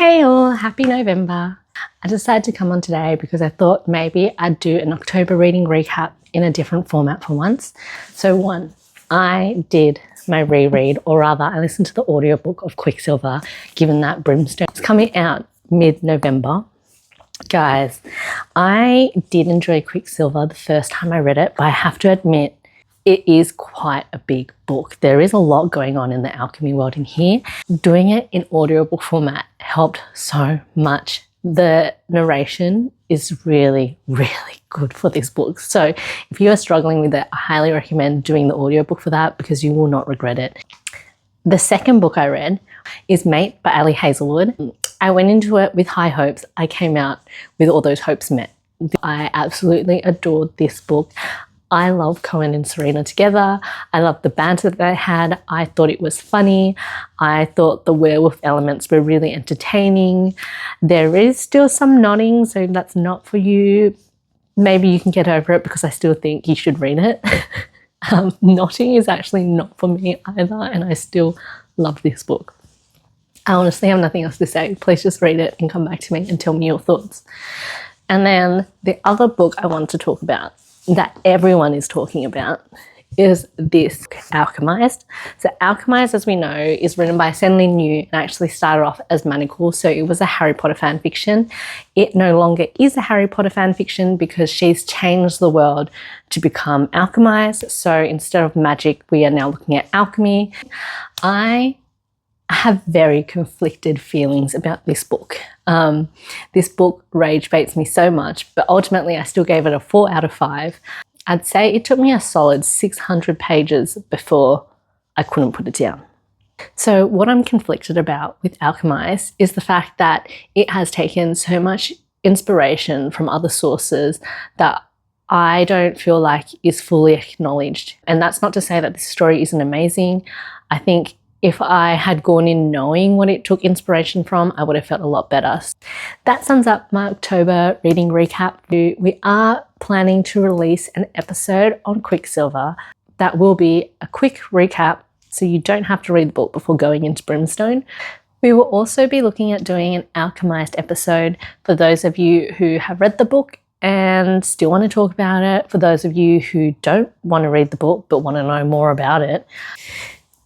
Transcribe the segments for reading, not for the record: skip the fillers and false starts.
Hey all, happy November. I decided to come on today because I thought maybe I'd do an October reading recap in a different format for once. So one, I did my reread, or rather I listened to the audiobook of Quicksilver, given that Brimstone is coming out mid-November. Guys, I did enjoy Quicksilver the first time I read it, but I have to admit it is quite a big book. There is a lot going on in the alchemy world in here. Doing it in audiobook format helped so much. The narration is really, really good for this book. So if you are struggling with it, I highly recommend doing the audiobook for that because you will not regret it. The second book I read is Mate by Ali Hazelwood. I went into it with high hopes. I came out with all those hopes met. I absolutely adored this book. I love Cohen and Serena together. I love the banter that they had. I thought it was funny. I thought the werewolf elements were really entertaining. There is still some nodding, so that's not for you. Maybe you can get over it because I still think you should read it. Knotting is actually not for me either, and I still love this book. I honestly have nothing else to say. Please just read it and come back to me and tell me your thoughts. And then the other book I want to talk about that everyone is talking about is this Alchemised. So Alchemised, as we know, is written by Sen-Lin Yu and actually started off as Manacle. So it was a Harry Potter fan fiction. It no longer is a Harry Potter fan fiction because she's changed the world to become alchemized. So instead of magic, we are now looking at alchemy. I have very conflicted feelings about this book. This book rage baits me so much, but ultimately I still gave it a 4 out of 5. I'd say it took me a solid 600 pages before I couldn't put it down. So what I'm conflicted about with Alchemised is the fact that it has taken so much inspiration from other sources that I don't feel like is fully acknowledged. And that's not to say that this story isn't amazing. I think if I had gone in knowing what it took inspiration from, I would have felt a lot better. That sums up my October reading recap. We are planning to release an episode on Quicksilver that will be a quick recap, so you don't have to read the book before going into Brimstone. We will also be looking at doing an Alchemised episode for those of you who have read the book and still want to talk about it, for those of you who don't want to read the book but want to know more about it.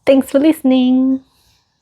Thanks for listening.